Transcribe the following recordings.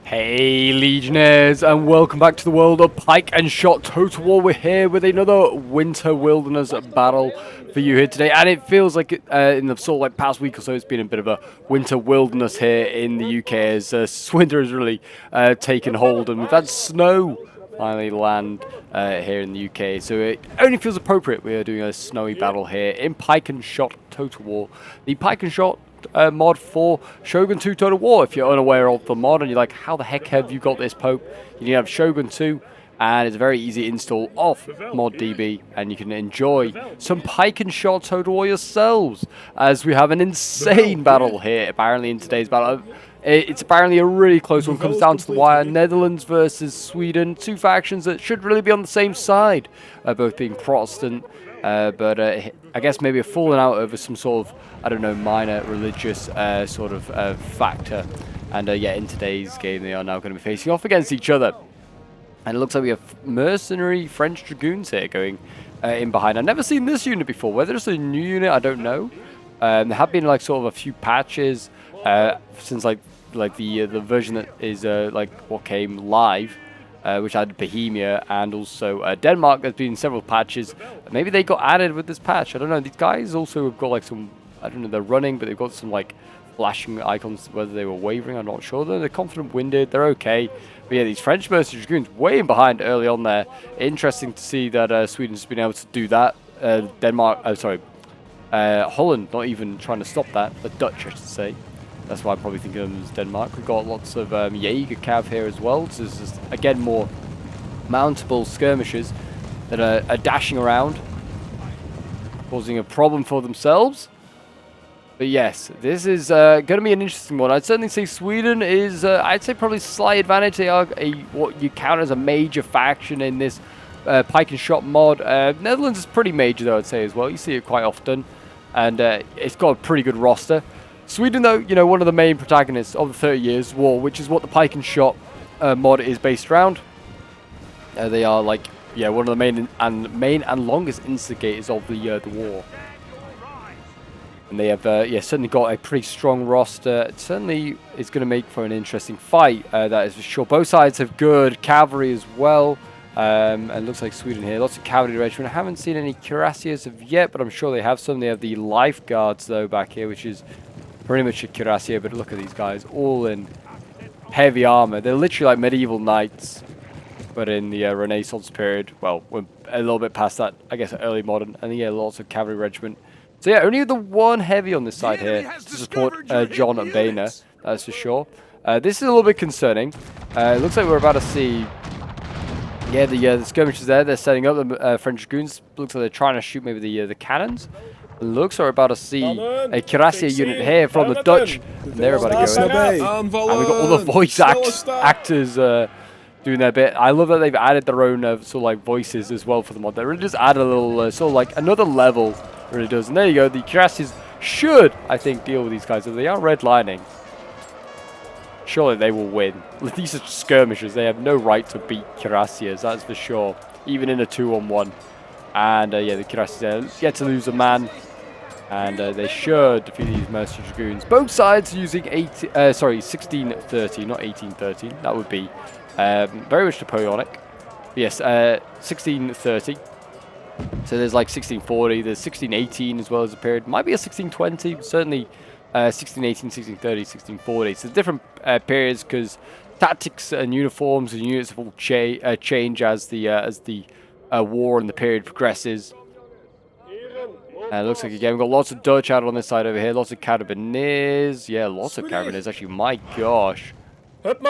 Hey Legionnaires, and welcome back to the world of Pike and Shot Total War. We're here with another winter wilderness battle for you here today, and it feels like in the sort of like past week or so it's been a bit of a winter wilderness here in the UK as winter has really taken hold, and we've had snow finally land here in the UK, so it only feels appropriate we are doing a snowy battle here in Pike and Shot Total War. The Pike and Shot mod for Shogun 2 Total War. If you're unaware of the mod and you're like, how the heck have you got this, Pope? You need to have Shogun 2, and it's a very easy install of ModDB, and you can enjoy some Pike and Shot Total War yourselves, as we have an insane battle here apparently in today's battle. It's apparently a really close one, comes down to the wire. Netherlands versus Sweden, two factions that should really be on the same side, both being Protestant, but I guess maybe a falling out over some sort of, I don't know, minor religious sort of factor. And yeah, in today's game they are now going to be facing off against each other. And it looks like we have mercenary French dragoons here going in behind. I've never seen this unit before. Whether it's a new unit, I don't know. There have been like sort of a few patches since like the version that is like what came live, which had Bohemia and also Denmark. There's been several patches. Maybe they got added with this patch. I don't know. These guys also have got like some, I don't know, they're running, but they've got some like flashing icons. Whether they were wavering, I'm not sure. They're confident winded. They're okay. But yeah, these French mercenary dragoons way in behind early on there. Interesting to see that Sweden's been able to do that. Holland not even trying to stop that. The Dutch, I should say. That's why I'm probably thinking of them as Denmark. We've got lots of Jaeger cav here as well. So this is, again, more mountable skirmishers that are dashing around, causing a problem for themselves. But yes, this is going to be an interesting one. I'd certainly say Sweden is, I'd say probably slight advantage. They are what you count as a major faction in this Pike and Shot mod. Netherlands is pretty major though, I'd say as well. You see it quite often. And it's got a pretty good roster. Sweden, though, you know, one of the main protagonists of the 30 Years' War, which is what the Pike and Shot mod is based around. They are like, yeah, one of the main and longest instigators of the war. And they have, yeah, certainly got a pretty strong roster. It certainly is going to make for an interesting fight, that is for sure. Both sides have good cavalry as well. And it looks like Sweden here, lots of cavalry regiment. I haven't seen any cuirassiers of yet, but I'm sure they have some. They have the lifeguards, though, back here, which is pretty much a cuirassier, but look at these guys, all in heavy armor. They're literally like medieval knights, but in the Renaissance period. Well, we're a little bit past that, I guess, early modern. And yeah, lots of cavalry regiment. So yeah, only the one heavy on this side here to support John and Boehner, that's for sure. This is a little bit concerning. It looks like we're about to see, yeah, the skirmishers there. They're setting up the French dragoons. Looks like they're trying to shoot maybe the cannons. Looks like we're about to see a cuirassier unit here from the Dutch. And they're about to go in. And we've got all the voice actors doing their bit. I love that they've added their own sort of like voices as well for the mod. They really just add a little sort of like another level. It really does. And there you go. The cuirassiers should, I think, deal with these guys. If they are redlining, surely they will win. These are skirmishers. They have no right to beat cuirassiers, that's for sure. Even in a 2-on-1. And yeah, the cuirassiers get to lose a man. And they should defeat these mercenary dragoons. Both sides using 1630, not 1813. That would be very much Napoleonic. But yes, 1630. So there's like 1640, there's 1618 as well as a period. Might be a 1620, but certainly 1618, 1630, 1640. So different periods because tactics and uniforms and units will change as the war and the period progresses. Looks like, again, we've got lots of Dutch out on this side over here. Lots of Carabineers. Yeah, lots of Carabineers, actually. My gosh. That is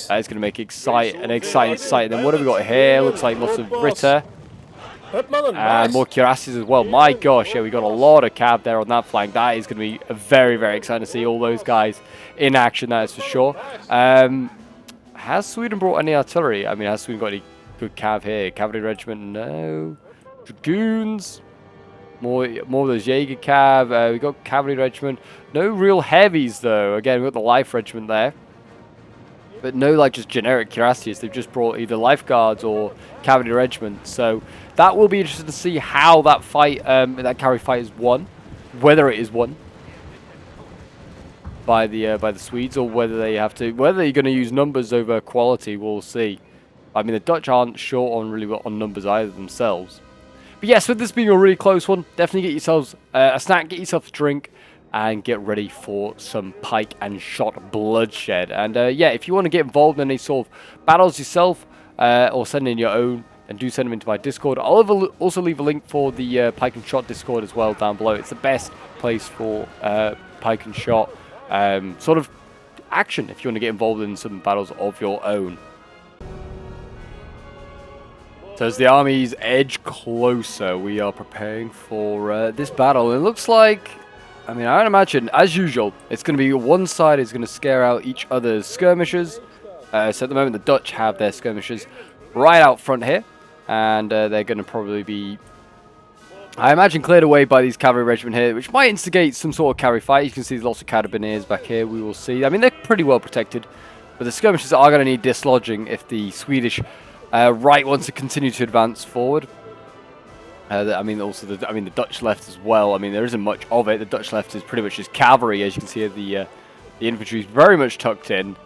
going to make an exciting sight. Then what have we got here? Looks like lots of Ritter. And more cuirassiers as well. My gosh, yeah, we got a lot of cav there on that flank. That is going to be very, very exciting to see all those guys in action, that is for sure. Has Sweden brought any artillery? I mean, has Sweden got any good cav here? Cavalry regiment? No. Dragoons? More of those Jaeger cav. We got cavalry regiment. No real heavies though. Again, we got the life regiment there, but no like just generic cuirassiers. They've just brought either lifeguards or cavalry regiment. So that will be interesting to see how that fight, that cavalry fight is won, whether it is won. by the Swedes, or whether they're going to use numbers over quality. We'll see. I mean, the Dutch aren't short on really on numbers either themselves. But yes, with this being a really close one, definitely get yourselves a snack, get yourself a drink, and get ready for some Pike and Shot bloodshed. And yeah, if you want to get involved in any sort of battles yourself, or send in your own, and do send them into my Discord. I'll also leave a link for the Pike and Shot Discord as well down below. It's the best place for Pike and Shot sort of action if you want to get involved in some battles of your own. So as the armies edge closer, we are preparing for this battle. It looks like, I mean, I would imagine, as usual, it's going to be one side is going to scare out each other's skirmishers. So at the moment, the Dutch have their skirmishers right out front here. And they're going to probably be, I imagine, cleared away by these cavalry regiment here, which might instigate some sort of cavalry fight. You can see there's lots of carabineers back here, we will see. I mean, they're pretty well protected. But the skirmishers are going to need dislodging if the Swedish right wants to continue to advance forward. I mean, also, the Dutch left as well. I mean, there isn't much of it. The Dutch left is pretty much just cavalry, as you can see here. The infantry is very much tucked in.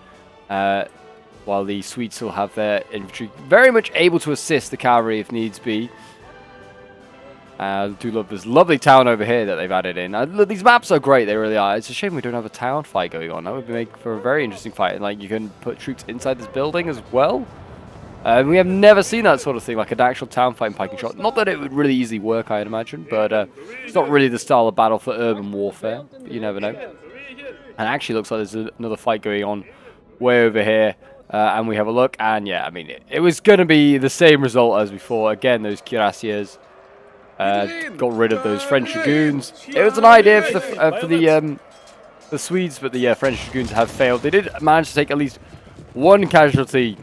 While the Swedes still have their infantry very much able to assist the cavalry if needs be. I do love this lovely town over here that they've added in. These maps are great, they really are. It's a shame we don't have a town fight going on. That would make for a very interesting fight. And like, you can put troops inside this building as well. We have never seen that sort of thing, like an actual town fight in Pike and Shot. Not that it would really easily work, I'd imagine, but it's not really the style of battle for urban warfare. But you never know. And actually looks like there's another fight going on way over here. And we have a look, and yeah, I mean, it was going to be the same result as before. Again, those cuirassiers got rid of those French dragoons. It was an idea for the Swedes, but the French dragoons have failed. They did manage to take at least one casualty,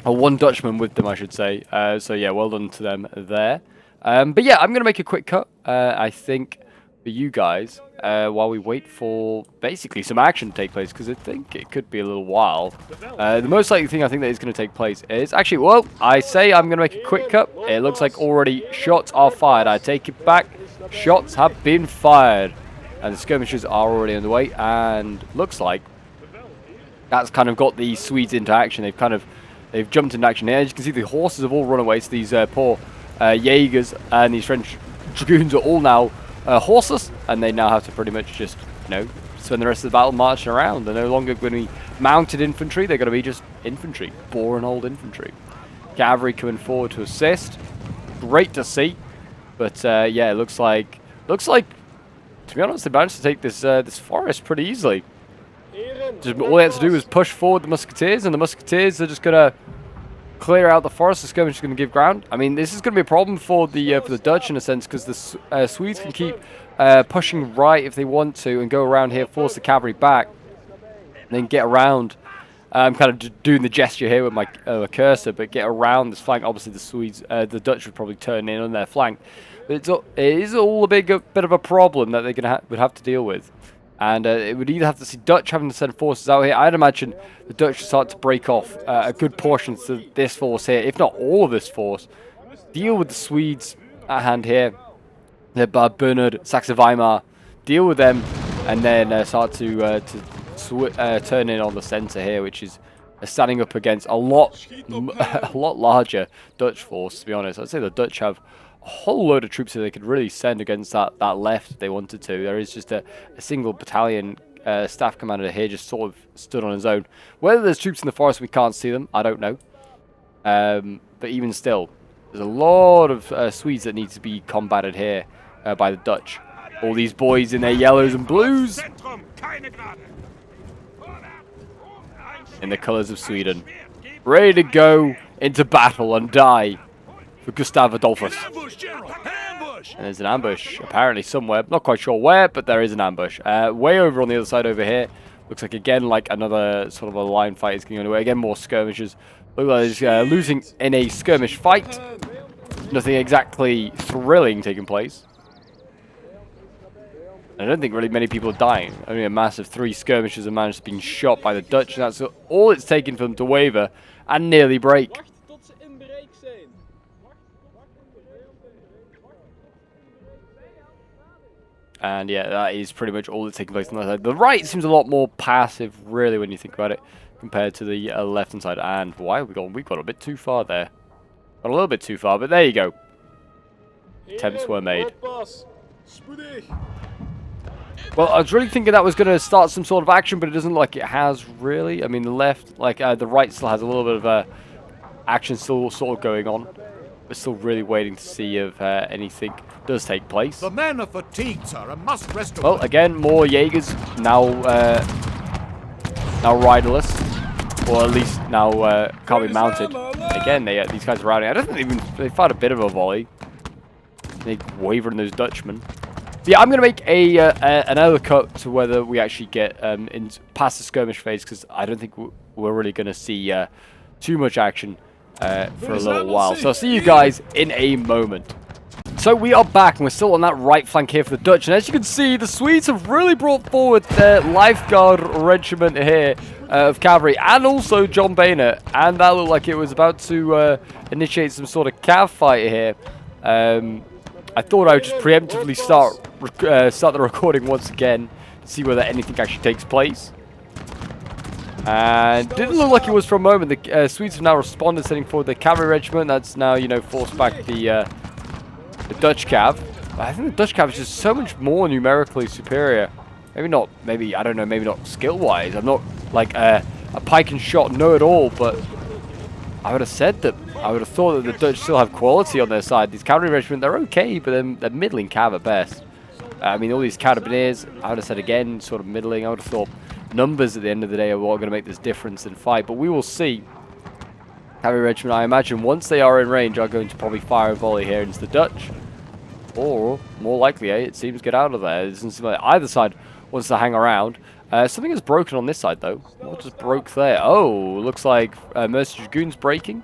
or one Dutchman with them, I should say. So yeah, well done to them there. But yeah, I'm going to make a quick cut, I think, for you guys, while we wait for basically some action to take place, because I think it could be a little while. The most likely thing I think that is going to take place is actually, well, I say I'm going to make a quick cut. It looks like already shots are fired. I take it back. Shots have been fired, and the skirmishers are already underway. And looks like that's kind of got the Swedes into action. They've jumped into action here. As you can see, the horses have all run away. So these poor Jaegers and these French dragoons are all now horseless, and they now have to pretty much just, spend the rest of the battle marching around. They're no longer going to be mounted infantry. They're going to be just infantry, boring old infantry. Cavalry coming forward to assist. Great to see, but yeah, it looks like, to be honest, they managed to take this forest pretty easily. Just all they had to do was push forward the musketeers, and the musketeers are just going to clear out the forest. The skirmish is going to give ground. I mean, this is going to be a problem for the Dutch in a sense, because the Swedes can keep pushing right if they want to, and go around here, force the cavalry back, and then get around. I'm kind of doing the gesture here with my cursor, but get around this flank. Obviously, the Dutch would probably turn in on their flank, but it is all a bit of a problem that they're would have to deal with. And it would either have to see Dutch having to send forces out here. I'd imagine the Dutch would start to break off a good portion of this force here, if not all of this force. Deal with the Swedes at hand here. The Bernard, Saxe-Weimar. Deal with them, and then start to turn in on the centre here, which is standing up against a lot larger Dutch force, to be honest. I'd say the Dutch have a whole load of troops that they could really send against that left if they wanted to. There is just a single battalion staff commander here just sort of stood on his own. Whether there's troops in the forest, we can't see them, I don't know. But even still, there's a lot of Swedes that need to be combated here by the Dutch. All these boys in their yellows and blues, in the colours of Sweden, ready to go into battle and die for Gustav Adolphus. And there's an ambush apparently somewhere, not quite sure where, but there is an ambush way over on the other side over here. Looks like again like another sort of a line fight is going on. Again, more skirmishes. Look like he's losing in a skirmish fight. Nothing exactly thrilling taking place. I don't think really many people are dying. Only a massive 3 skirmishers have managed to be shot by the Dutch, and that's all it's taken for them to waver and nearly break. And yeah, that is pretty much all that's taking place on that side. The right seems a lot more passive, really, when you think about it, compared to the left-hand side. And why have we gone? We've got a bit too far there. Got a little bit too far, but there you go. Attempts were made. Well, I was really thinking that was going to start some sort of action, but it doesn't look like it has, really. I mean, the left, like, the right still has a little bit of action still sort of going on. We're still really waiting to see if anything does take place. The men are fatigued, sir, and must rest. Well, again, more Jaegers now, now riderless, or at least now can't be mounted. Again, these guys are routing. I don't think they fired a bit of a volley. They wavering those Dutchmen. So yeah, I'm going to make another cut to whether we actually get past the skirmish phase, because I don't think we're really going to see too much action for a little while. So I'll see you guys in a moment. So we are back, and we're still on that right flank here for the Dutch. And as you can see, the Swedes have really brought forward their lifeguard regiment here of cavalry, and also John Boehner. And that looked like it was about to initiate some sort of cav fight here. I thought I would just preemptively start the recording once again to see whether anything actually takes place. And didn't look like it was for a moment. The Swedes have now responded, sending forward the cavalry regiment. That's now, you know, forced back the Dutch cav. I think the Dutch cav is just so much more numerically superior. Maybe not, maybe, I don't know, maybe not skill-wise. I'm not like a pike and shot know-it-all, but I would have said that, I would have thought that the Dutch still have quality on their side. These cavalry regiment, they're okay, but they're middling cav at best. I mean, all these carabineers, I would have said again, sort of middling. I would have thought numbers at the end of the day are what are going to make this difference in fight, but we will see. Cavalry regiment, I imagine, once they are in range, are going to probably fire a volley here into the Dutch. Or, more likely, it seems, get out of there. It doesn't seem like either side wants to hang around. Something is broken on this side, though. What just broke there? Oh, looks like Mercenary Dragoons breaking.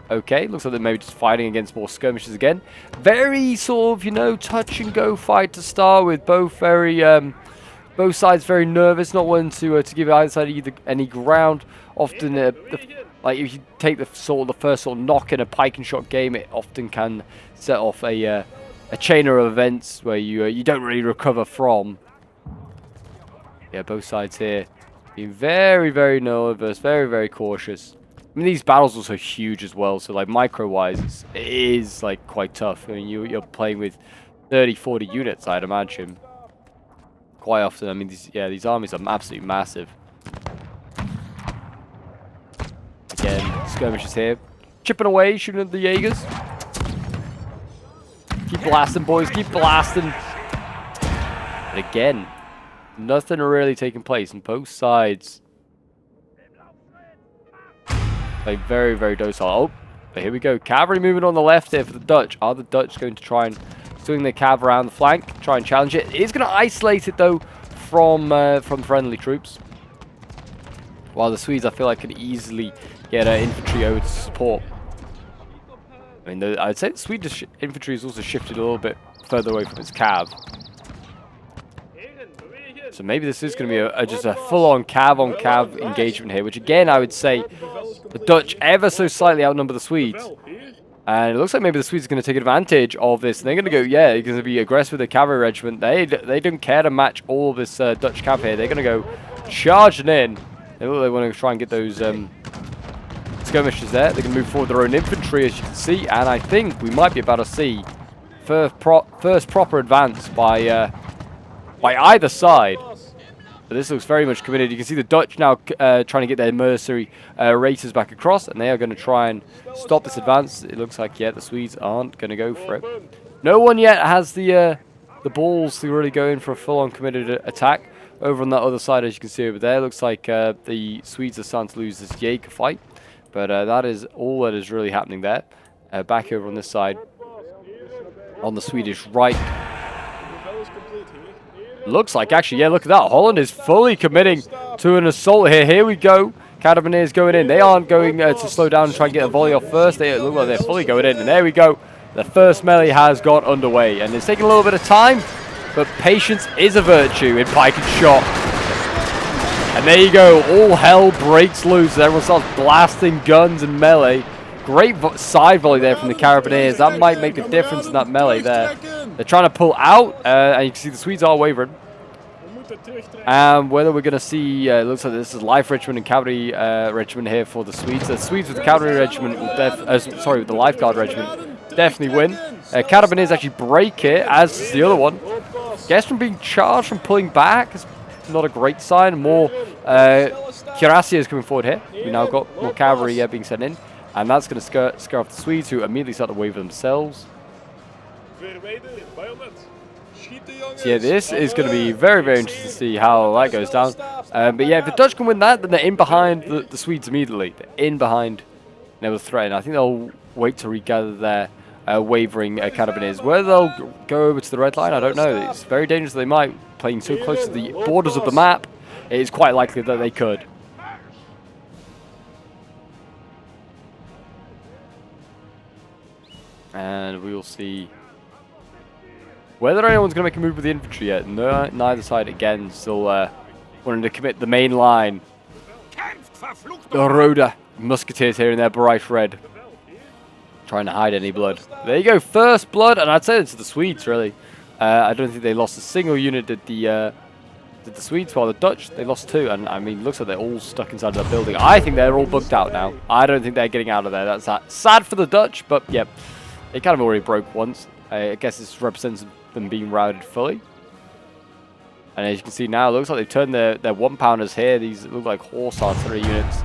Okay, looks like they're maybe just fighting against more skirmishes again. Very sort of, you know, touch-and-go fight to start with. Both very, both sides very nervous, not wanting to give either side any ground. Often, like if you take the first sort of knock in a pike and shot game, it often can set off a chain of events where you don't really recover from. Yeah, both sides here being very, very nervous, very, very cautious. I mean, these battles are also huge as well, so like micro-wise, it is like quite tough. I mean, you're playing with 30, 40 units, I'd imagine. Quite often, I mean, these armies are absolutely massive. Again, skirmishes here, chipping away, shooting at the Jaegers. Keep blasting, boys, keep blasting. But again, nothing really taking place on both sides. Like very, very docile. Oh, but here we go. Cavalry movement on the left here for the Dutch. Are the Dutch going to try and swing their cav around the flank, try and challenge it? It is going to isolate it though from friendly troops. While the Swedes, I feel like, could easily get infantry over to support. I mean, I'd say the Swedish infantry has also shifted a little bit further away from its cav. So maybe this is going to be just a full-on cav-on-cav engagement here, which again, I would say the Dutch ever so slightly outnumber the Swedes. And it looks like maybe the Swedes are going to take advantage of this. And they're going to go, yeah, they're going to be aggressive with the cavalry regiment. They don't care to match all of this Dutch cav here. They're going to go charging in. They want to try and get those skirmishers there. They're going to move forward their own infantry, as you can see. And I think we might be about to see first proper advance by either side. But this looks very much committed. You can see the Dutch now trying to get their mercenary racers back across, and they are going to try and stop this advance. It looks like, yeah, the Swedes aren't going to go for it. No one yet has the balls to really go in for a full-on committed attack. Over on that other side, as you can see over there, looks like the Swedes are starting to lose this Jaeger fight. But that is all that is really happening there. Back over on this side, on the Swedish right. Looks like, actually, yeah, look at that. Holland is fully committing to an assault here. Here we go. Carabineers going in. They aren't going to slow down and try and get a volley off first. They look like they're fully going in. And there we go. The first melee has got underway. And it's taking a little bit of time, but patience is a virtue in pike and shot. And there you go. All hell breaks loose. Everyone starts blasting guns and melee. Great side volley there from the Carabineers. That might make a difference in that melee there. They're trying to pull out, and you can see the Swedes are wavering. And whether we're going to see, it looks like this is Life Regiment and Cavalry Regiment here for the Swedes. The Swedes with the Cavalry Regiment will sorry, with the Lifeguard Regiment definitely win. Carabineers actually break it, as is the other one. Guess from being charged, from pulling back, is not a great sign. More cuirassiers coming forward here. We now got more cavalry being sent in. And that's going to scare off the Swedes, who immediately start to waver themselves. So yeah, this is going to be very, very interesting to see how that goes down. But yeah, if the Dutch can win that, then they're in behind the Swedes immediately. They're in behind, never threaten. I think they'll wait to regather their wavering Carabineers. Whether they'll go over to the red line, I don't know. It's very dangerous. They might, playing so close to the borders of the map, it is quite likely that they could. And we will see whether anyone's going to make a move with the infantry yet. No, neither side, again, still wanting to commit the main line. The Roda Musketeers here in their bright red, trying to hide any blood. There you go, first blood, and I'd say it's the Swedes, really. I don't think they lost a single unit, did the Swedes, while the Dutch, they lost 2. And I mean, looks like they're all stuck inside the building. I think they're all bugged out now. I don't think they're getting out of there. That's sad for the Dutch, but yep. It kind of already broke once. I guess this represents them being routed fully. And as you can see now, it looks like they've turned their 1-pounders here. These look like horse artillery units.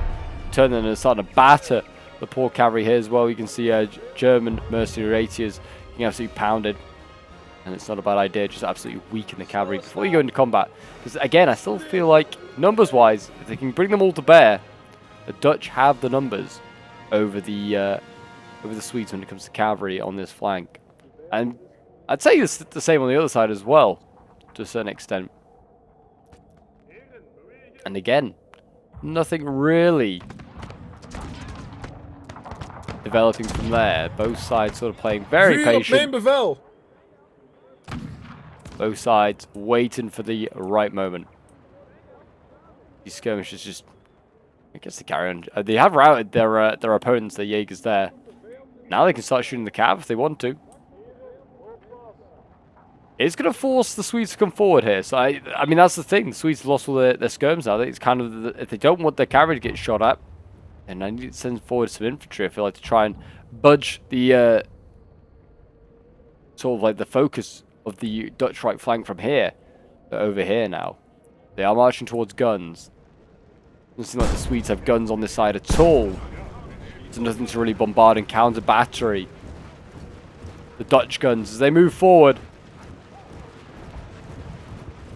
Turned them and starting to batter the poor cavalry here as well. You can see German mercenary rapiers getting absolutely pounded. And it's not a bad idea, just absolutely weaken the cavalry before you go into combat. Because again, I still feel like, numbers-wise, if they can bring them all to bear, the Dutch have the numbers over the Swedes when it comes to cavalry on this flank. And I'd say it's the same on the other side as well, to a certain extent. And again, nothing really developing from there. Both sides sort of playing very patient. Both sides waiting for the right moment. These skirmishers just, I guess they carry on. They have routed their opponents, their Jaegers there. Now they can start shooting the cav if they want to. It's going to force the Swedes to come forward here. So, I mean, that's the thing. The Swedes have lost all their skirms now. It's kind of, if they don't want their cavalry to get shot at, and I need to send forward some infantry, I feel like, to try and budge the, sort of like the focus of the Dutch right flank from here. They're over here now. They are marching towards guns. Doesn't seem like the Swedes have guns on this side at all. There's nothing to really bombard and counter battery the Dutch guns as they move forward.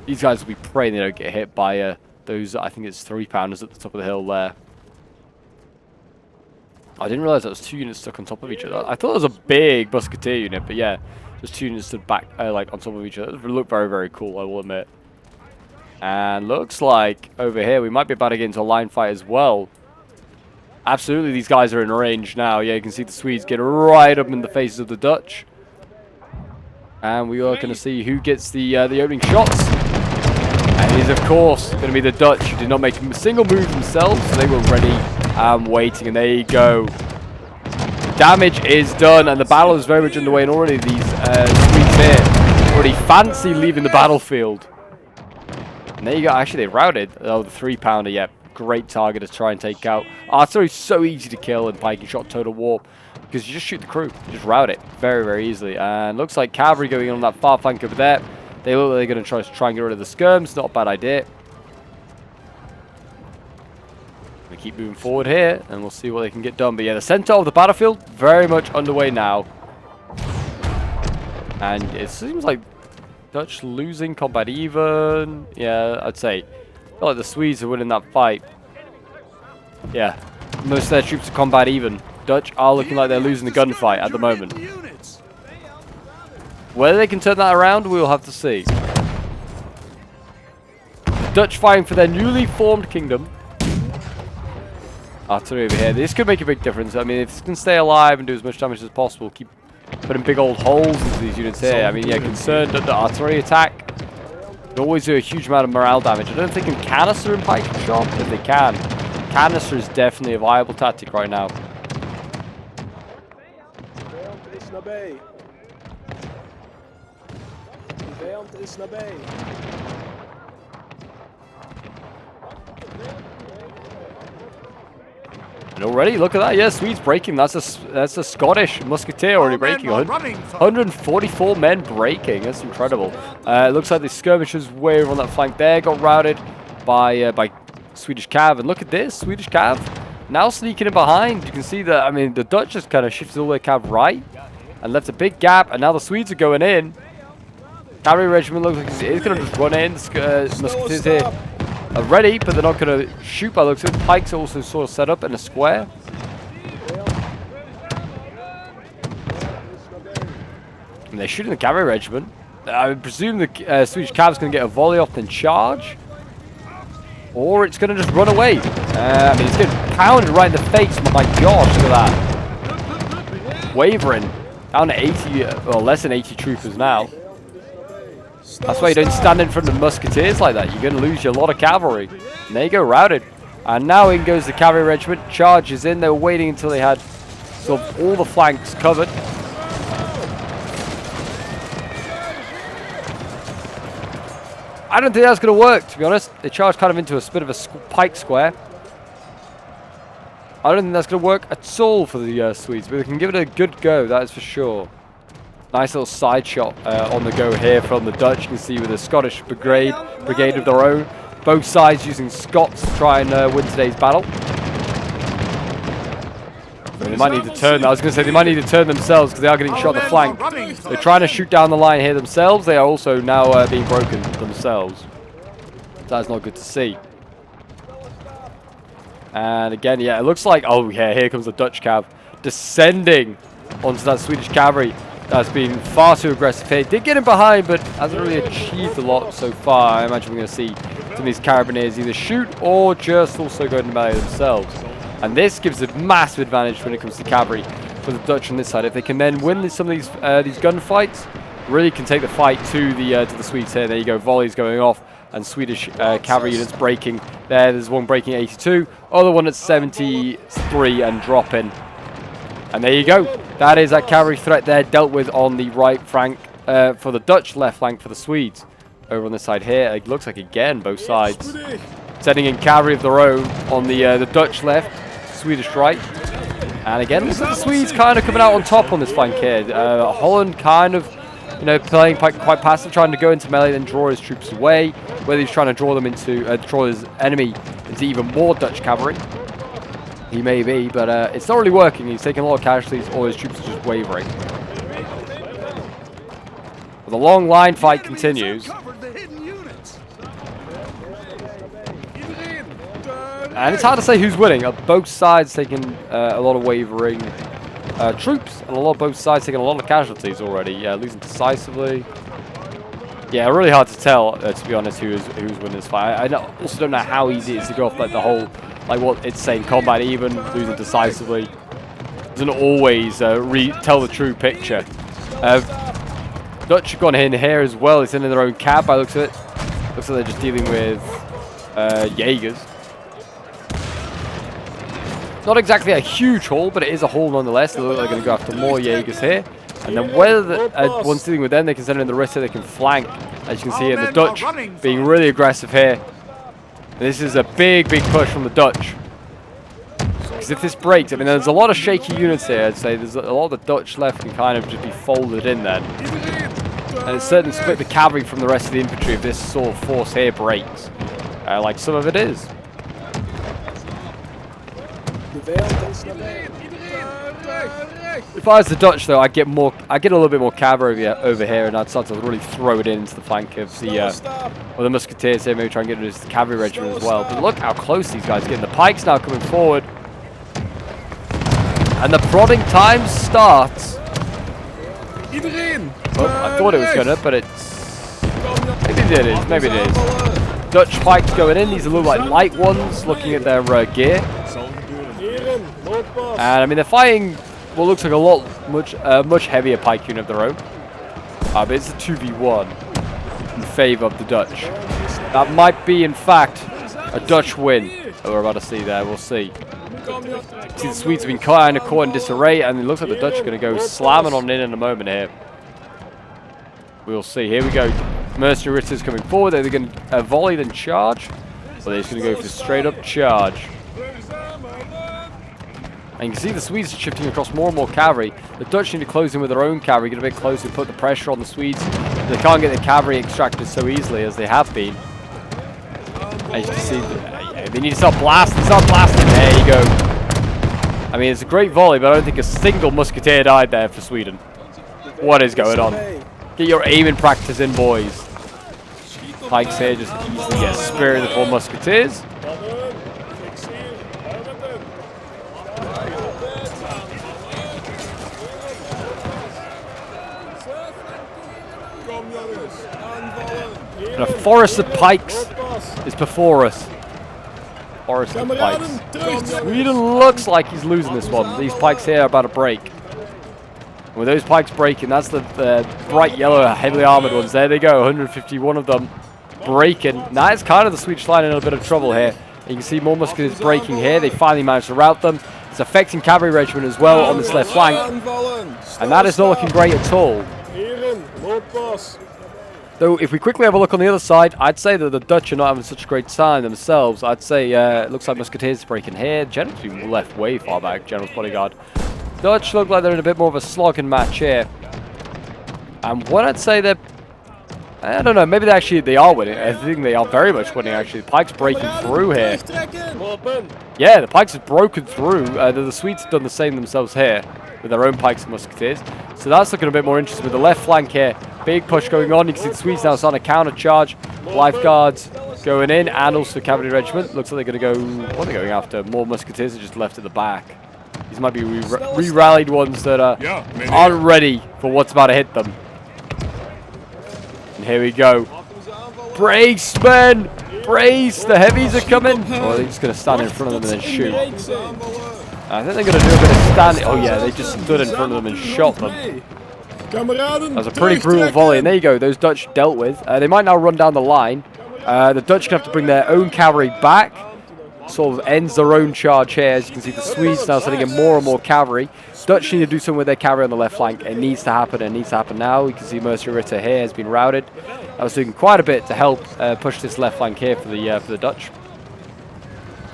These guys will be praying they don't get hit by those, I think it's 3-pounders at the top of the hill there. I didn't realize that was 2 units stuck on top of each other. I thought it was a big musketeer unit, but yeah, just 2 units stood back, like on top of each other. It looked very, very cool, I will admit. And looks like over here we might be about to get into a line fight as well. Absolutely, these guys are in range now. Yeah, you can see the Swedes get right up in the faces of the Dutch. And we are going to see who gets the opening shots. And it is, of course, going to be the Dutch, who did not make a single move themselves. So they were ready and waiting. And there you go. The damage is done. And the battle is very much underway. And already these Swedes here already fancy leaving the battlefield. And there you go. Actually, they routed. Oh, the 3-pounder, yeah. Great target to try and take out. Artillery is so easy to kill in Pike Shot Total War because you just shoot the crew, you just rout it very, very easily. And looks like cavalry going on that far flank over there. They look like they're going to try and get rid of the skirms. Not a bad idea. We keep moving forward here, and we'll see what they can get done. But yeah, the center of the battlefield very much underway now, and it seems like Dutch losing combat even. Yeah, I'd say. I feel like the Swedes are winning that fight. Yeah, most of their troops are combat even. Dutch are looking like they're losing the gunfight at the moment. Whether they can turn that around, we will have to see. Dutch fighting for their newly formed kingdom. Artillery over here. This could make a big difference. I mean, if this can stay alive and do as much damage as possible, keep putting big old holes into these units here. I mean, yeah, concerned that the artillery attack they always do a huge amount of morale damage. I don't think they can canister in Pike Shot, if they can. Canister is definitely a viable tactic right now. nabij. De vijand is nabij. And already, look at that. Yeah, Swedes breaking. That's a Scottish musketeer already breaking. 144 men breaking. That's incredible. It looks like the skirmishers way over on that flank there got routed by Swedish cav. And look at this, Swedish cav now sneaking in behind. You can see that. I mean, the Dutch just kind of shifted all their cav right and left a big gap. And now the Swedes are going in. Cavalry regiment looks like it's going to just run in. Musketeers here are ready, but they're not going to shoot by the looks of it. Pikes are also sort of set up in a square. And they're shooting the cavalry regiment. I would presume the Swedish cav is going to get a volley off then charge. Or it's going to just run away. I mean, it's getting pounded right in the face. My gosh, look at that. Wavering. Down to 80, or less than 80 troopers now. That's why you don't stand in front of musketeers like that. You're going to lose a lot of cavalry. And there you go, routed. And now in goes the cavalry regiment. Charges in. They were waiting until they had sort of all the flanks covered. I don't think that's going to work, to be honest. They charged kind of into a bit of a pike square. I don't think that's going to work at all for the Swedes, but they can give it a good go, that is for sure. Nice little side shot on the go here from the Dutch. You can see with a Scottish brigade of their own. Both sides using Scots to try and win today's battle. And they might need to turn. I was going to say they might need to turn themselves because they are getting shot in the flank. They're trying to shoot down the line here themselves. They are also now being broken themselves. That's not good to see. And again, yeah, it looks like, oh yeah, here comes the Dutch cav descending onto that Swedish cavalry. That's been far too aggressive here. Did get him behind, but hasn't really achieved a lot so far. I imagine we're going to see some of these carabiners either shoot or just also go into melee themselves. And this gives a massive advantage when it comes to cavalry for the Dutch on this side. If they can then win some of these gunfights, really can take the fight to the Swedes here. There you go, volleys going off, and Swedish cavalry units breaking. There's one breaking 82, other one at 73 and dropping. And there you go. That is that cavalry threat there dealt with on the right flank for the Dutch, left flank for the Swedes. Over on this side here, it looks like again both sides sending in cavalry of their own on the Dutch left, Swedish right. And again, looks like the Swedes kind of coming out on top on this flank here. Holland kind of, you know, playing quite passive, trying to go into melee and draw his troops away. Whether he's trying to draw them into, draw his enemy into even more Dutch cavalry. He may be, but it's not really working. He's taking a lot of casualties. All his troops are just wavering. But the long line fight continues. And it's hard to say who's winning. Both sides taking a lot of wavering troops, and both sides taking a lot of casualties already. Yeah, losing decisively. Yeah, really hard to tell, to be honest, who's winning this fight. I also don't know how easy it is to go off like the whole, like what it's saying, combat even, losing decisively. Doesn't always tell the true picture. Dutch have gone in here as well. It's in their own cab by the looks of it. Looks like they're just dealing with Jaegers. Not exactly a huge haul, but it is a haul nonetheless. They look like they're going to go after more Jaegers here. And then whether once dealing with them, they can send in the rest so they can flank. As you can see here, the Dutch being really aggressive here. And this is a big push from the Dutch. Because if this breaks, I mean, there's a lot of shaky units here, I'd say. There's a lot of the Dutch left can kind of just be folded in then. And it's certainly split the cavalry from the rest of the infantry if this sort of force here breaks. Like some of it is. If I was the Dutch, though, I'd get a little bit more cavalry over here, and I'd start to really throw it into the flank of the musketeers here. Maybe try and get rid of the cavalry regiment as well. But look how close these guys are getting. The pikes now coming forward, and the prodding time starts. Well, I thought it was gonna, but it's maybe it is. Maybe it is. Dutch pikes going in. These are little like light ones. Looking at their gear. And I mean, they're fighting what looks like a much heavier pike unit of their own. But it's a 2v1 in favor of the Dutch. That might be, in fact, a Dutch win that we're about to see there. We'll see. See the Swedes have been kind of caught in disarray, and it looks like the Dutch are going to go slamming on in a moment here. We'll see. Here we go. Mercenary Ritters coming forward. Are they going to volley then charge? Or are they just going to go for straight up charge? And you can see the Swedes are shifting across more and more cavalry. The Dutch need to close in with their own cavalry, get a bit closer, put the pressure on the Swedes. They can't get the cavalry extracted so easily as they have been. As you can see, they need to start blasting. There you go. I mean, it's a great volley, but I don't think a single musketeer died there for Sweden. What is going on? Get your aiming practice in, boys. Pikes here just easily get speared the 4 musketeers. And a forest of pikes is before us. Forest of pikes. Sweden looks like he's losing this one. These pikes here are about to break. And with those pikes breaking, that's the bright yellow, heavily armored ones. There they go, 151 of them breaking. Now it's kind of the Swedish line in a bit of trouble here. And you can see more musketeers breaking here. They finally managed to rout them. It's affecting cavalry regiment as well on this left flank. And that is not looking great at all. Though, if we quickly have a look on the other side, I'd say that the Dutch are not having such a great time themselves. I'd say it looks like musketeers are breaking here. General's been left way far back, General's bodyguard. Dutch look like they're in a bit more of a slogging match here. And what I'd say that, I don't know, maybe they are winning. I think they are very much winning, actually. The Pike's breaking through here. Yeah, the Pikes have broken through. The Swedes have done the same themselves here with their own Pikes and musketeers. So that's looking a bit more interesting with the left flank here. Big push going on. You can see the Swedes now starting to counter charge. Lifeguards going in, and also cavalry regiment. Looks like they're going to go. What are they going after? More musketeers are just left at the back. These might be re-rallied ones that aren't ready for what's about to hit them. And here we go. Brace, men! Brace! The heavies are coming. Or are they just going to stand in front of them and then shoot? I think they're going to do a bit of standing. Oh yeah, they just stood in front of them and shot them. That was a pretty brutal volley, and there you go, those Dutch dealt with. They might now run down the line. The Dutch can have to bring their own cavalry back. Sort of ends their own charge here. As you can see, the Swedes now sending in more and more cavalry. Dutch need to do something with their cavalry on the left flank. It needs to happen, and it needs to happen now. You can see Mercenary Ritter here has been routed. I was doing quite a bit to help push this left flank here for the Dutch.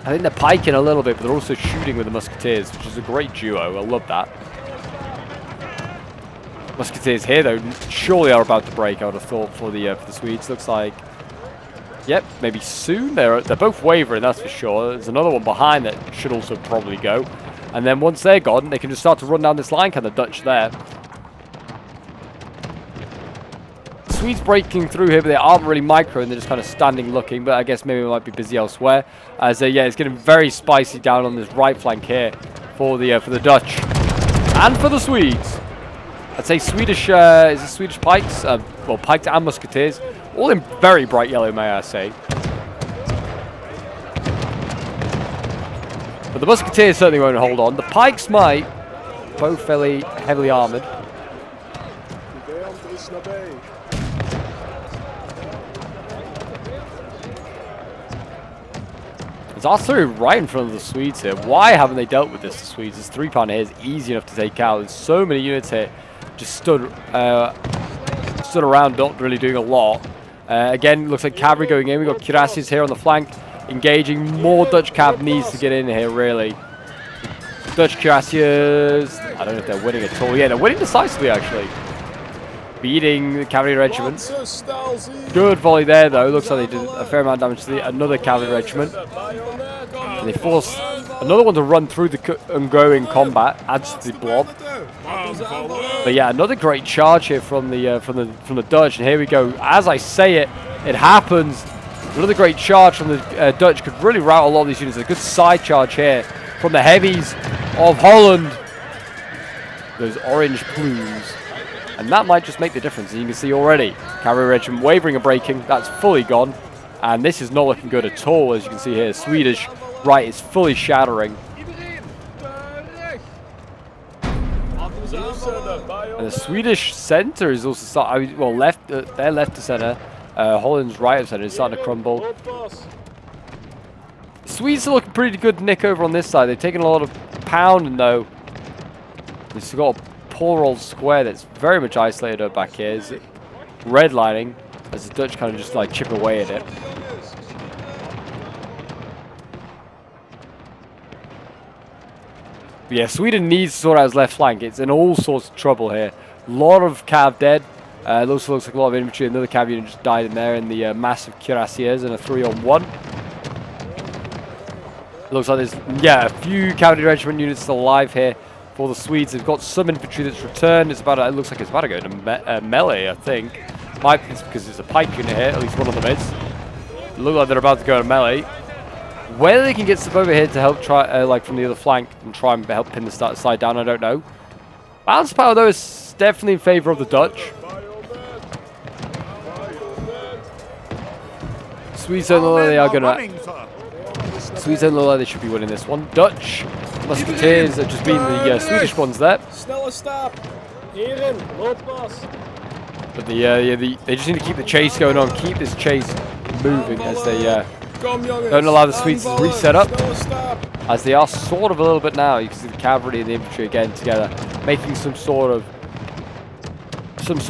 I think they're piking a little bit, but they're also shooting with the musketeers, which is a great duo. I love that. Musketeers here, though, surely are about to break, I would have thought, for the Swedes. Looks like, yep, maybe soon. They're both wavering, that's for sure. There's another one behind that should also probably go. And then once they're gone, they can just start to run down this line, kind of Dutch there. The Swedes breaking through here, but they aren't really micro, and they're just kind of standing looking, but I guess maybe they might be busy elsewhere. As yeah, it's getting very spicy down on this right flank here for the Dutch. And for the Swedes. I'd say Swedish, is it Swedish pikes? Well, pikes and musketeers. All in very bright yellow, may I say. But the musketeers certainly won't hold on. The pikes might. Both fairly heavily armoured. It's also right in front of the Swedes here. Why haven't they dealt with this, the Swedes? This 3-pounder here is easy enough to take out. There's so many units here. Just stood around, not really doing a lot. Again, looks like cavalry going in. We've got cuirassiers here on the flank, engaging. More Dutch cav needs to get in here, really. Dutch cuirassiers, I don't know if they're winning at all. Yeah, they're winning decisively, actually. Beating the cavalry regiment. Good volley there, though. Looks like they did a fair amount of damage to another cavalry regiment. And they force another one to run through the ongoing combat, adds to the blob. But yeah, another great charge here from the Dutch. And here we go. As I say it, it happens. Another great charge from the Dutch. Could really rout a lot of these units. A good side charge here from the heavies of Holland. Those orange plumes. And that might just make the difference. And you can see already, cavalry regiment wavering and breaking. That's fully gone. And this is not looking good at all, as you can see here. Swedish right is fully shattering. And the Swedish center is also starting, well, their left to center. Holland's right of center is starting to crumble. The Swedes are looking pretty good nick over on this side. They've taken a lot of pounding though. They've still got a poor old square that's very much isolated up back here. Is it redlining as the Dutch kind of just like chip away at it. But yeah, Sweden needs to sort out his left flank. It's in all sorts of trouble here. A lot of cav dead. It also looks like a lot of infantry. Another cav unit just died in there in the massive cuirassiers in a 3-on-1. Looks like there's, yeah, a few cavalry regiment units still alive here for the Swedes. They've got some infantry that's returned. It looks like it's about to go into melee, I think. Might be because there's a pike unit here, at least one of them is. Look like they're about to go to melee. Whether they can get stuff over here to help try, like from the other flank and try and help pin the side down, I don't know. Balance power though is definitely in favour of the Dutch. Swedes don't look like they are gonna. Swedes don't look like they should be winning this one. Dutch musketeers are just being the Swedish ones there. But they just need to keep the chase going on, keep this chase moving as they don't allow the Swedes to reset up. As they are sort of a little bit now. You can see the cavalry and the infantry again together, making some sort of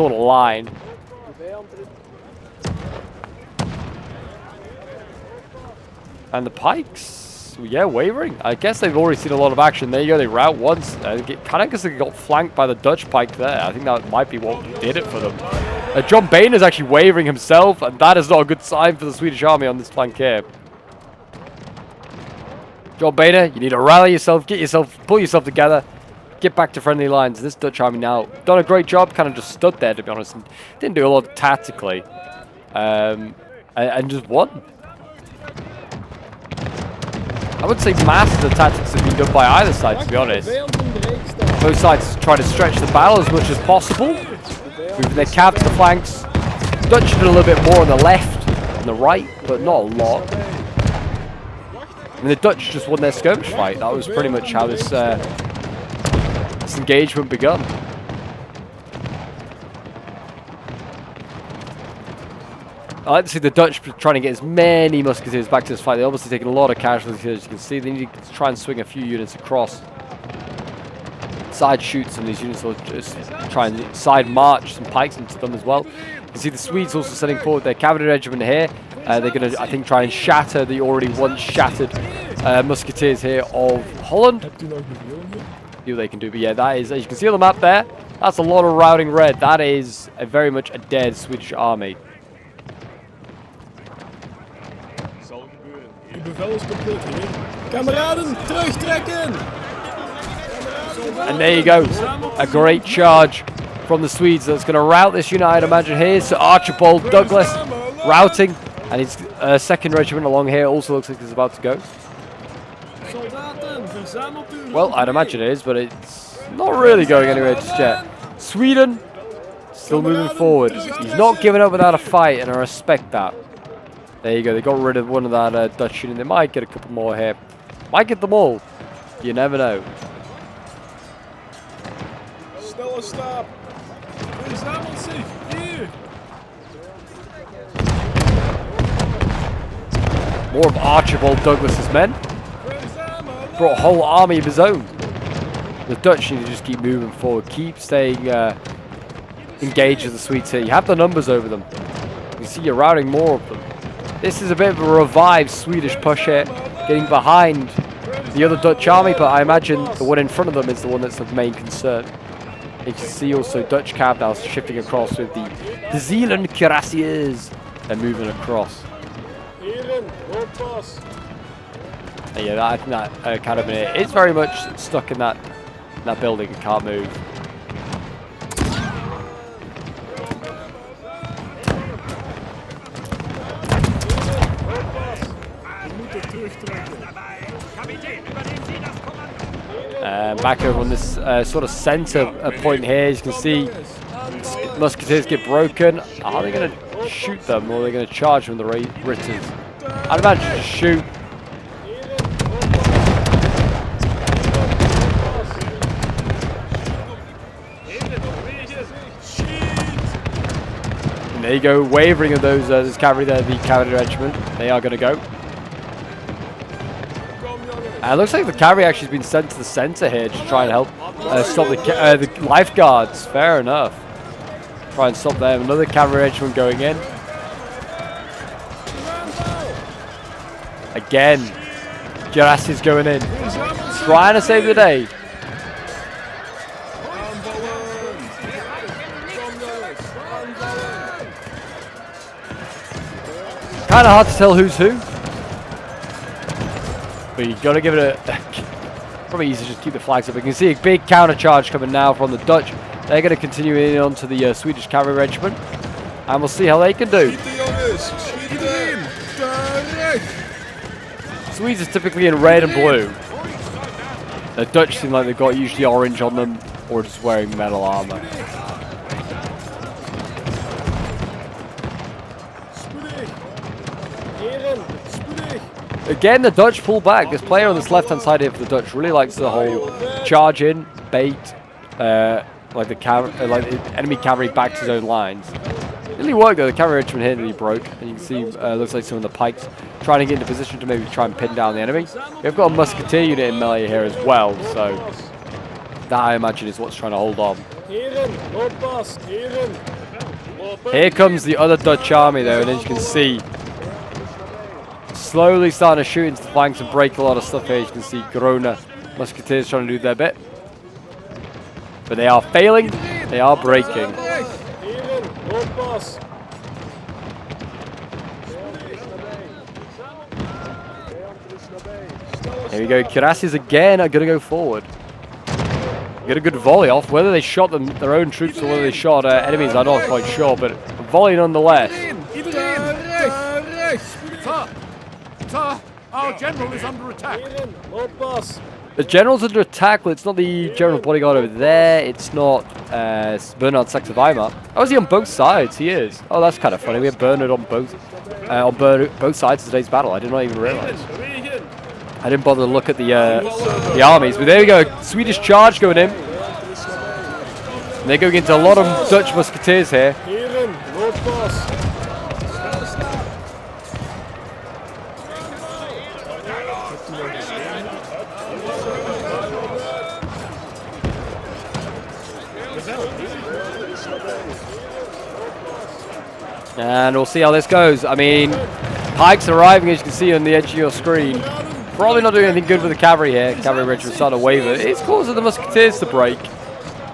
line. And the pikes, yeah, wavering. I guess they've already seen a lot of action. There you go, they rout once. Kind of guess they got flanked by the Dutch pike there. I think that might be what did it for them. John Boehner is actually wavering himself, and that is not a good sign for the Swedish army on this flank here. John Boehner, you need to rally yourself, pull yourself together, get back to friendly lines. This Dutch army now done a great job, kind of just stood there, to be honest, and didn't do a lot tactically, and just won. I would say most of the tactics have been done by either side, to be honest. Both sides try to stretch the battle as much as possible, moving their cav to the flanks. Dutch did a little bit more on the left and the right, but not a lot. And the Dutch just won their skirmish fight. That was pretty much how this engagement begun. I like to see the Dutch trying to get as many musketeers back to this fight. They're obviously taking a lot of casualties here, as you can see. They need to try and swing a few units across. Side shoot some of these units, or just try and side march some pikes into them as well. You can see the Swedes also sending forward their cavalry regiment here. They're going to, I think, try and shatter the already once shattered musketeers here of Holland. See what they can do. But yeah, that is, as you can see on the map there, that's a lot of routing red. That is very much a dead Swedish army. And there you go, a great charge from the Swedes that's going to rout this unit, I'd imagine. Here, so Archibald Douglas routing, and his second regiment along here also looks like it's about to go. Well, I'd imagine it is, but it's not really going anywhere just yet. Sweden still moving forward. He's not giving up without a fight, and I respect that. There you go, they got rid of one of that Dutch unit. They might get a couple more here. Might get them all. You never know. More of Archibald Douglas's men. Brought a whole army of his own. The Dutch need to just keep moving forward. Keep staying engaged with the Swedes here. You have the numbers over them. You can see you're routing more of them. This is a bit of a revived Swedish push here, getting behind the other Dutch army, but I imagine the one in front of them is the one that's of main concern. You can see also Dutch cav now shifting across with the Zealand cuirassiers. They're moving across. And yeah, I think that academy is very much stuck in that building and can't move. Back over on this sort of center point here, as you can see, musketeers get broken. Are they going to shoot them, or are they going to charge from the Ritters? I'd imagine just shoot. And there you go, wavering of those cavalry there, the cavalry regiment. They are going to go. It looks like the cavalry actually has been sent to the center here to try and help stop the lifeguards. Fair enough. Try and stop them. Another cavalry regiment going in. Again, Jurassi's going in. Trying to save the day. Kind of hard to tell who's who. But you got to give it a... probably easy to just keep the flags up. You can see a big counter charge coming now from the Dutch. They're going to continue in onto the Swedish cavalry regiment. And we'll see how they can do. Swedes are typically in red and blue. The Dutch seem like they've got usually orange on them or just wearing metal armor. Again, the Dutch pull back. This player on this left-hand side here for the Dutch really likes the whole charge in, bait, like the enemy cavalry back to his own lines. It really worked though. The cavalry regiment here nearly broke, and you can see looks like some of the pikes trying to get into position to maybe try and pin down the enemy. We've got a musketeer unit in melee here as well, so that I imagine is what's trying to hold on. Here comes the other Dutch army though, and as you can see, slowly starting to shoot into the flanks and break a lot of stuff here. You can see Grona musketeers trying to do their bit. But they are failing, they are breaking. Here we go, Kirassis again are going to go forward. Get a good volley off. Whether they shot their own troops or whether they shot enemies, I'm not quite sure, but a volley nonetheless. Sir, our general is under attack. The general's under attack. Well, it's not the general bodyguard over there. It's not Bernhard Saxe-Weimar. Oh, is he on both sides? He is. Oh, that's kind of funny. We have Bernhard on both sides of today's battle. I did not even realize. I didn't bother to look at the armies, but there we go. Swedish charge going in. And they're going into a lot of Dutch musketeers here. And we'll see how this goes. I mean, pikes arriving, as you can see on the edge of your screen. Probably not doing anything good with the cavalry here. Cavalry regiment starting to waver. It's causing the musketeers to break.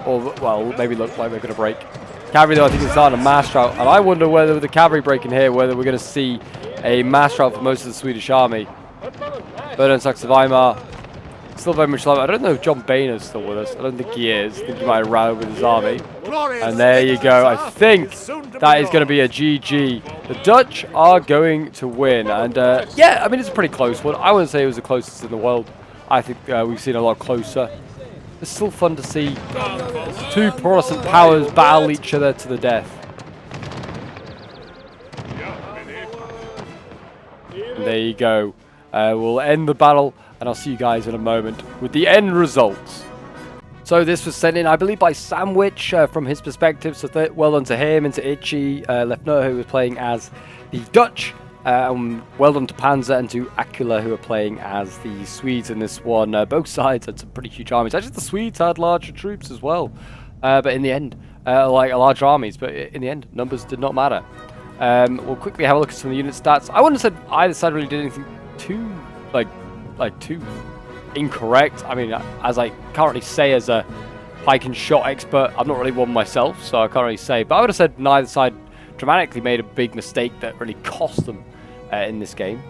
Or, well, maybe look like they're going to break. Cavalry, though, I think is starting a mass rout. And I wonder whether with the cavalry breaking here, whether we're going to see a mass rout for most of the Swedish army. Bernhard Saxe-Weimar still very much alive. I don't know if John Boehner's still with us. I don't think he is. I think he might have ran with his army. And there you go. I think that is going to be a GG. The Dutch are going to win. And yeah, I mean, it's a pretty close one. I wouldn't say it was the closest in the world. I think we've seen a lot closer. It's still fun to see two Protestant powers battle each other to the death. And there you go. We'll end the battle, and I'll see you guys in a moment with the end results. So this was sent in, I believe, by Sandwich from his perspective. So well done to him, and to Itchy Lefner, who was playing as the Dutch. Well done to Panzer and to Acula, who are playing as the Swedes in this one. Both sides had some pretty huge armies. Actually, the Swedes had larger troops as well. But in the end, like large armies. But in the end, numbers did not matter. We'll quickly have a look at some of the unit stats. I wouldn't have said either side really did anything too, like too incorrect. I mean, as I can't really say as a pike and shot expert, I'm not really one myself, so I can't really say. But I would have said neither side dramatically made a big mistake that really cost them in this game.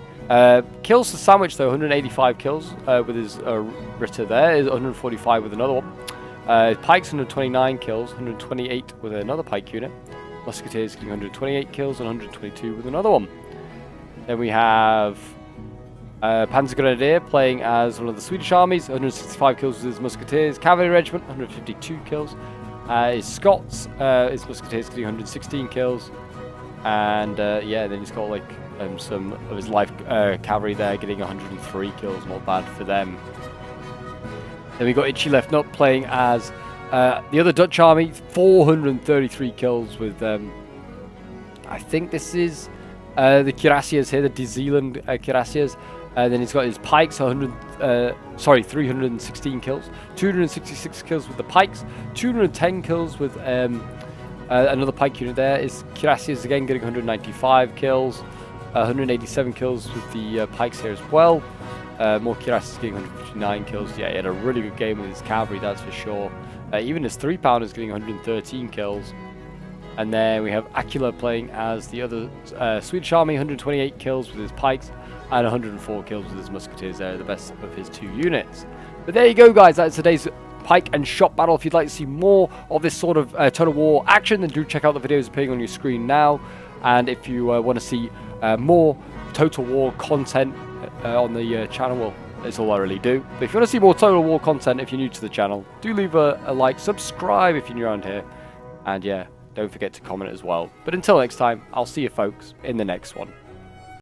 Kills for Sandwich though, 185 kills with his Ritter there, is 145 with another one. Pikes 129 kills, 128 with another pike unit. Musketeers getting 128 kills and 122 with another one. Then we have Panzer Grenadier playing as one of the Swedish armies, 165 kills with his Musketeers. Cavalry Regiment, 152 kills. His Scots, his Musketeers getting 116 kills. And yeah, then he's got like some of his life cavalry there getting 103 kills, not bad for them. Then we got Itchy Left Nut playing as the other Dutch army, 433 kills with, I think this is the Cuirassiers here, the De Zealand Cuirassiers. Then he's got his pikes, 316 kills, 266 kills with the pikes, 210 kills with another pike unit. There is Cuirassiers again getting 195 kills, 187 kills with the pikes here as well. More Cuirassiers getting 159 kills. Yeah, he had a really good game with his cavalry, that's for sure. Even his 3-pounders getting 113 kills. And then we have Aquila playing as the other Swedish army, 128 kills with his pikes and 104 kills with his musketeers. They're the best of his 2 units. But there you go, guys. That's today's pike and shot battle. If you'd like to see more of this sort of Total War action, then do check out the videos appearing on your screen now. And if you want to see more Total War content on the channel, well, that's all I really do. But if you want to see more Total War content, if you're new to the channel, do leave a like, subscribe if you're new around here, and yeah, don't forget to comment as well. But until next time, I'll see you folks in the next one.